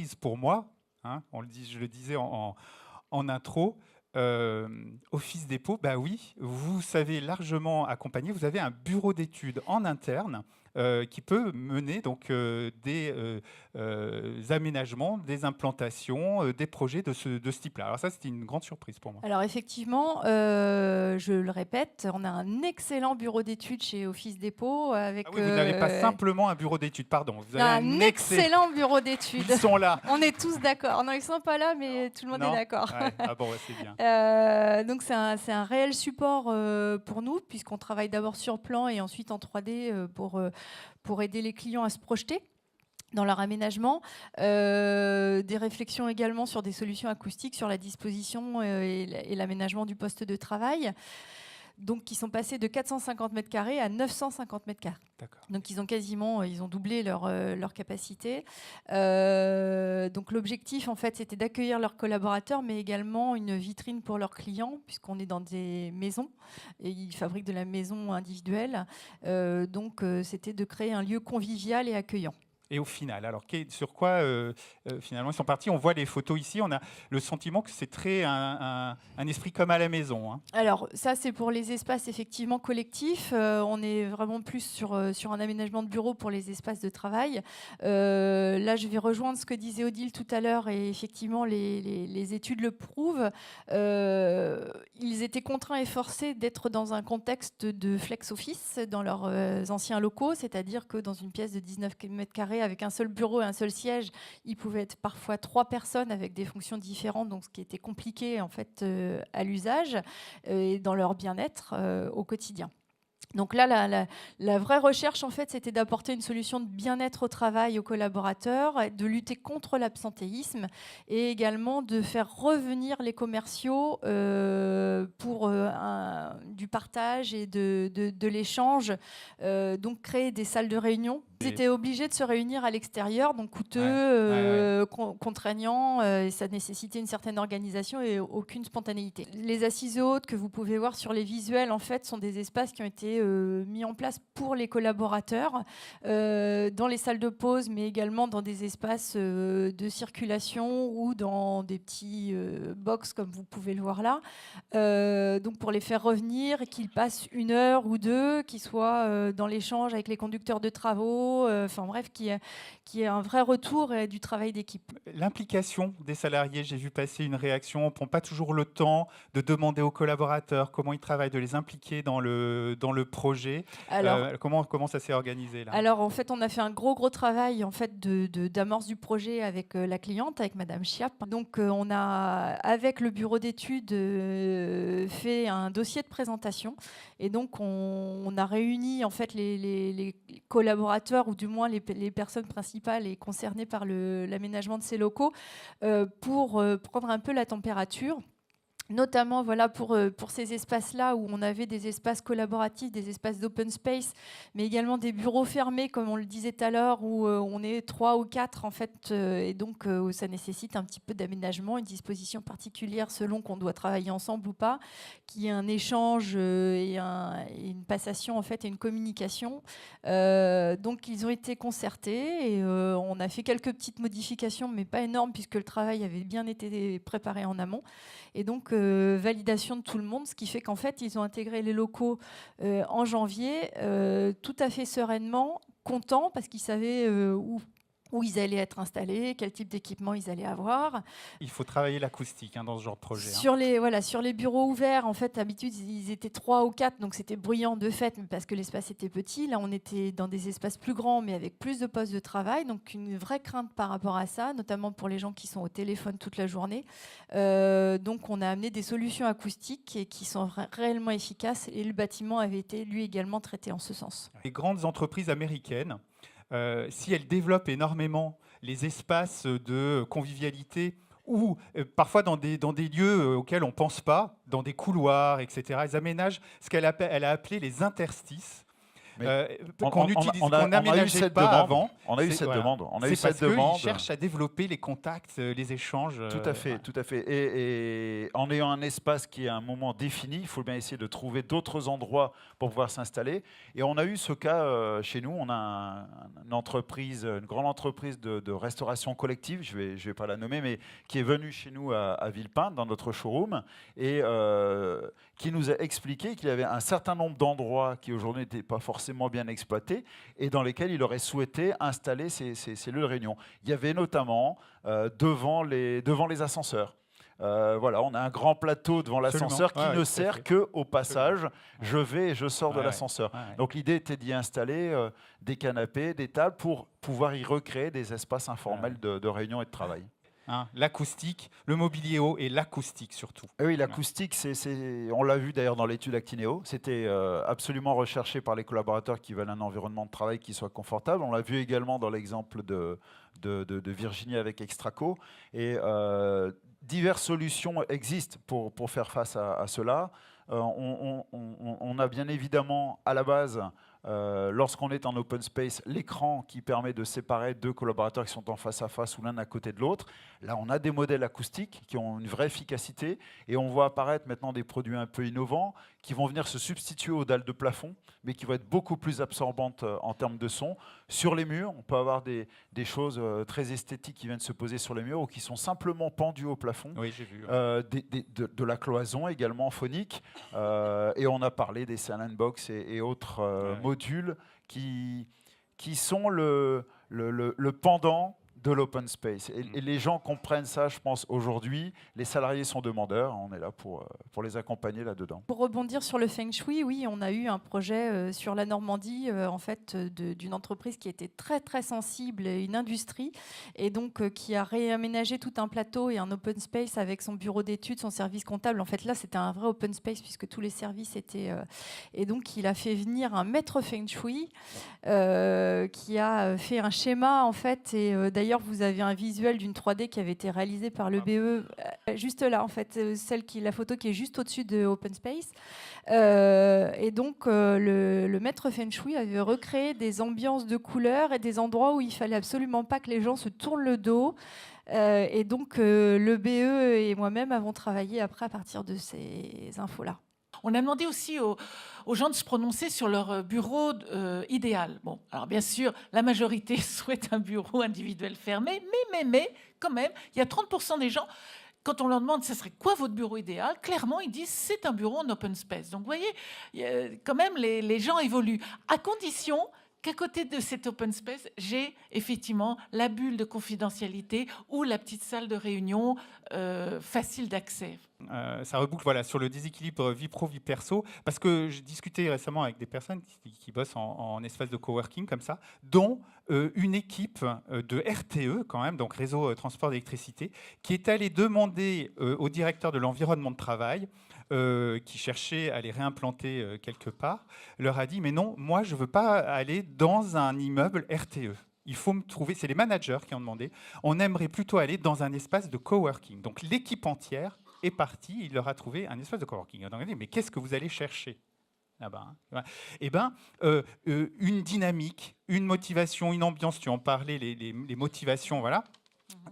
surprise pour moi, hein, je le disais en intro, Office Dépôt, bah oui, vous savez largement accompagner. Vous avez un bureau d'études en interne qui peut mener donc des aménagements, des implantations, des projets de ce type-là. Alors ça, c'était une grande surprise pour moi. Alors effectivement, je le répète, on a un excellent bureau d'études chez Office Dépôt Ah avec oui, vous n'avez pas simplement un bureau d'études, pardon, vous avez un un excellent. excellent bureau Ils d'études. sont là. On est tous d'accord. Non, ils sont pas là, mais tout le monde est Non? d'accord. Ouais. Ah bon, ouais, c'est bien. Donc c'est un réel support pour nous, puisqu'on travaille d'abord sur plan et ensuite en 3D pour aider les clients à se projeter dans leur aménagement, des réflexions également sur des solutions acoustiques, sur la disposition et l'aménagement du poste de travail, donc qui sont passés de 450 mètres carrés à 950 mètres carrés. D'accord. Donc ils ont doublé leur capacité. Donc l'objectif en fait c'était d'accueillir leurs collaborateurs, mais également une vitrine pour leurs clients, puisqu'on est dans des maisons et ils fabriquent de la maison individuelle. Donc c'était de créer un lieu convivial et accueillant. Et au final, alors sur quoi finalement ils sont partis? On voit les photos ici, on a le sentiment que c'est très un esprit comme à la maison, hein. Alors ça c'est pour les espaces effectivement collectifs. On est vraiment plus sur un aménagement de bureau pour les espaces de travail. Là je vais rejoindre ce que disait Odile tout à l'heure et effectivement les études le prouvent. Ils étaient contraints et forcés d'être dans un contexte de flex office dans leurs anciens locaux, c'est-à-dire que dans une pièce de 19 mètres carrés avec un seul bureau et un seul siège, il pouvait être parfois 3 personnes avec des fonctions différentes, donc ce qui était compliqué en fait à l'usage et dans leur bien-être au quotidien. Donc là, la vraie recherche, en fait, c'était d'apporter une solution de bien-être au travail aux collaborateurs, de lutter contre l'absentéisme et également de faire revenir les commerciaux pour du partage et de l'échange, donc créer des salles de réunion. Ils étaient obligés de se réunir à l'extérieur, donc coûteux, contraignant, et ça nécessitait une certaine organisation et aucune spontanéité. Les assises hautes que vous pouvez voir sur les visuels, en fait, sont des espaces qui ont été mis en place pour les collaborateurs dans les salles de pause, mais également dans des espaces de circulation ou dans des petits box comme vous pouvez le voir là. Donc pour les faire revenir, qu'ils passent 1 heure ou 2, qu'ils soient dans l'échange avec les conducteurs de travaux, enfin bref, qui est un vrai retour du travail d'équipe. L'implication des salariés, j'ai vu passer une réaction, on ne prend pas toujours le temps de demander aux collaborateurs comment ils travaillent, de les impliquer dans le projet. Alors, Comment ça s'est organisé là? Alors en fait, on a fait un gros travail en fait d'amorce du projet avec la cliente, avec Madame Chiap. Donc on a avec le bureau d'études fait un dossier de présentation et donc on a réuni en fait les collaborateurs ou du moins les personnes principales et concernées par l'aménagement de ces locaux pour prendre un peu la température. Notamment voilà, pour ces espaces-là où on avait des espaces collaboratifs, des espaces d'open space, mais également des bureaux fermés, comme on le disait tout à l'heure, où on est 3 ou 4 en fait, et donc ça nécessite un petit peu d'aménagement, une disposition particulière selon qu'on doit travailler ensemble ou pas, qui est un échange et une passation en fait et une communication. Donc ils ont été concertés et on a fait quelques petites modifications, mais pas énormes puisque le travail avait bien été préparé en amont. Et donc, validation de tout le monde, ce qui fait qu'en fait, ils ont intégré les locaux en janvier, tout à fait sereinement, contents, parce qu'ils savaient où ils allaient être installés, quel type d'équipement ils allaient avoir. Il faut travailler l'acoustique dans ce genre de projet. Sur les bureaux ouverts, en fait, d'habitude, ils étaient 3 ou 4, donc c'était bruyant de fait, mais parce que l'espace était petit. Là, on était dans des espaces plus grands, mais avec plus de postes de travail, donc une vraie crainte par rapport à ça, notamment pour les gens qui sont au téléphone toute la journée. Donc, on a amené des solutions acoustiques et qui sont réellement efficaces, et le bâtiment avait été, lui, également traité en ce sens. Les grandes entreprises américaines, si elles développent énormément les espaces de convivialité ou parfois dans des lieux auxquels on ne pense pas, dans des couloirs, etc., elles aménagent ce elle a appelé les interstices. qu'on n'aménageait pas avant. On a eu cette demande. C'est parce qu'ils cherchent à développer les contacts, les échanges. Tout à fait, tout à fait. Et en ayant un espace qui est à un moment défini, il faut bien essayer de trouver d'autres endroits pour pouvoir s'installer. Et on a eu ce cas chez nous. On a une grande entreprise de restauration collective, je vais pas la nommer, mais qui est venue chez nous à Villepinte, dans notre showroom, et qui nous a expliqué qu'il y avait un certain nombre d'endroits qui aujourd'hui n'étaient pas forcément bien exploités et dans lesquels il aurait souhaité installer ces lieux de réunion. Il y avait notamment devant les ascenseurs. Voilà, on a un grand plateau devant l'ascenseur qui ne sert qu'au passage. Je vais et je sors de l'ascenseur. Donc l'idée était d'y installer des canapés, des tables pour pouvoir y recréer des espaces informels de réunion et de travail. L'acoustique, le mobilier haut et l'acoustique surtout. Oui, l'acoustique, on l'a vu d'ailleurs dans l'étude Actineo, c'était absolument recherché par les collaborateurs qui veulent un environnement de travail qui soit confortable. On l'a vu également dans l'exemple de Virginie avec Extraco. Et diverses solutions existent pour faire face à cela. On a bien évidemment à la base, lorsqu'on est en open space, l'écran qui permet de séparer deux collaborateurs qui sont en face à face ou l'un à côté de l'autre. Là, on a des modèles acoustiques qui ont une vraie efficacité et on voit apparaître maintenant des produits un peu innovants qui vont venir se substituer aux dalles de plafond, mais qui vont être beaucoup plus absorbantes en termes de son. Sur les murs, on peut avoir des choses très esthétiques qui viennent se poser sur les murs ou qui sont simplement pendues au plafond. Oui, j'ai vu. De la cloison également phonique. Et on a parlé des silent box et autres modules qui sont le pendant de l'open space. Et les gens comprennent ça, je pense, aujourd'hui. Les salariés sont demandeurs. On est là pour les accompagner là-dedans. Pour rebondir sur le Feng Shui, oui, on a eu un projet sur la Normandie, en fait, d'une entreprise qui était très, très sensible, une industrie, et donc qui a réaménagé tout un plateau et un open space avec son bureau d'études, son service comptable. En fait, là, c'était un vrai open space puisque tous les services étaient... Et donc, il a fait venir un maître Feng Shui qui a fait un schéma, en fait, et d'ailleurs, vous avez un visuel d'une 3D qui avait été réalisée par le BE, juste là, en fait, la photo qui est juste au-dessus de Open Space. Et donc, le maître Feng Shui avait recréé des ambiances de couleurs et des endroits où il fallait absolument pas que les gens se tournent le dos. Et donc, le BE et moi-même avons travaillé après à partir de ces infos-là. On a demandé aussi aux gens de se prononcer sur leur bureau idéal. Bon, alors bien sûr, la majorité souhaite un bureau individuel fermé, mais quand même, il y a 30% des gens, quand on leur demande ce serait quoi votre bureau idéal, clairement, ils disent c'est un bureau en open space. Donc, vous voyez, quand même, les gens évoluent, à condition qu'à côté de cet open space, j'ai effectivement la bulle de confidentialité ou la petite salle de réunion facile d'accès. Ça reboucle sur le déséquilibre vie pro, vie perso, parce que j'ai discuté récemment avec des personnes qui bossent en espace de coworking comme ça, dont une équipe de RTE quand même, donc réseau transport d'électricité, qui est allée demander au directeur de l'environnement de travail, qui cherchait à les réimplanter quelque part, leur a dit « Mais non, moi, je ne veux pas aller dans un immeuble RTE. Il faut me trouver... » C'est les managers qui ont demandé. « On aimerait plutôt aller dans un espace de coworking. » Donc, l'équipe entière est partie. Il leur a trouvé un espace de coworking. Donc, on a dit « Mais qu'est-ce que vous allez chercher ?» là-bas, hein. Eh bien, une dynamique, une motivation, une ambiance. Tu en parlais, les motivations, voilà.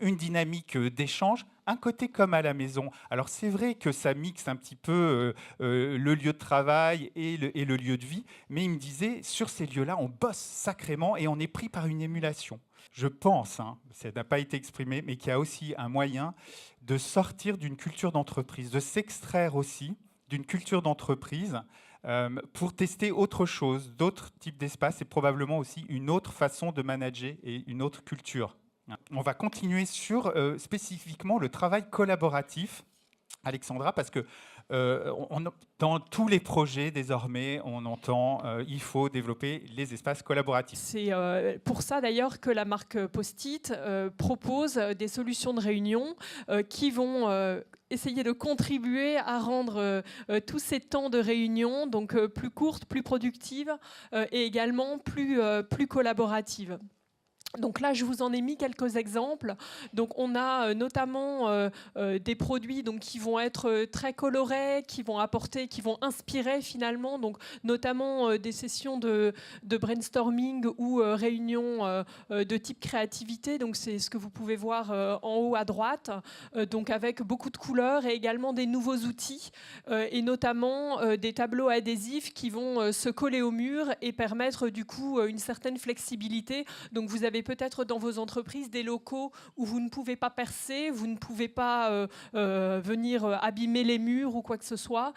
Une dynamique d'échange, un côté comme à la maison. Alors c'est vrai que ça mixe un petit peu le lieu de travail et le lieu de vie, mais il me disait, sur ces lieux-là, on bosse sacrément et on est pris par une émulation. Je pense, hein, ça n'a pas été exprimé, mais qu'il y a aussi un moyen de sortir d'une culture d'entreprise, de s'extraire aussi d'une culture d'entreprise pour tester autre chose, d'autres types d'espaces et probablement aussi une autre façon de manager et une autre culture. On va continuer sur spécifiquement le travail collaboratif, Alexandra, parce que dans tous les projets, désormais, on entend il faut développer les espaces collaboratifs. C'est pour ça, d'ailleurs, que la marque Post-it propose des solutions de réunion qui vont essayer de contribuer à rendre tous ces temps de réunion donc, plus courtes, plus productives et également plus collaboratives. Donc là, je vous en ai mis quelques exemples. Donc on a notamment des produits donc, qui vont être très colorés, qui vont apporter, qui vont inspirer finalement, donc notamment des sessions de brainstorming ou réunions de type créativité. Donc c'est ce que vous pouvez voir en haut à droite, donc avec beaucoup de couleurs et également des nouveaux outils et notamment des tableaux adhésifs qui vont se coller au mur et permettre du coup une certaine flexibilité. Donc vous avez peut-être dans vos entreprises des locaux où vous ne pouvez pas percer, vous ne pouvez pas venir abîmer les murs ou quoi que ce soit.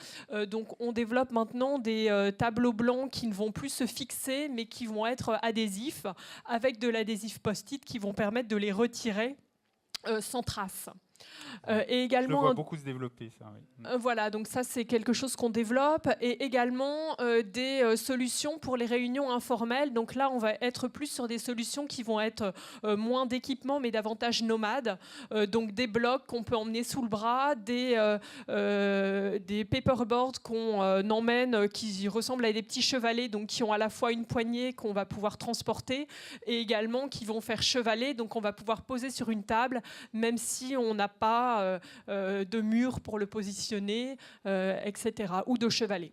Donc on développe maintenant des tableaux blancs qui ne vont plus se fixer mais qui vont être adhésifs avec de l'adhésif post-it qui vont permettre de les retirer sans trace. Et également, je le vois beaucoup se développer, ça. Oui. Voilà, donc ça c'est quelque chose qu'on développe. Et également des solutions pour les réunions informelles. Donc là, on va être plus sur des solutions qui vont être moins d'équipement, mais davantage nomades. Donc des blocs qu'on peut emmener sous le bras, des paperboards qu'on emmène, qui ressemblent à des petits chevalets, donc qui ont à la fois une poignée qu'on va pouvoir transporter, et également qui vont faire chevaler, donc on va pouvoir poser sur une table, même si on n'a pas de mur pour le positionner, etc., ou de chevalet.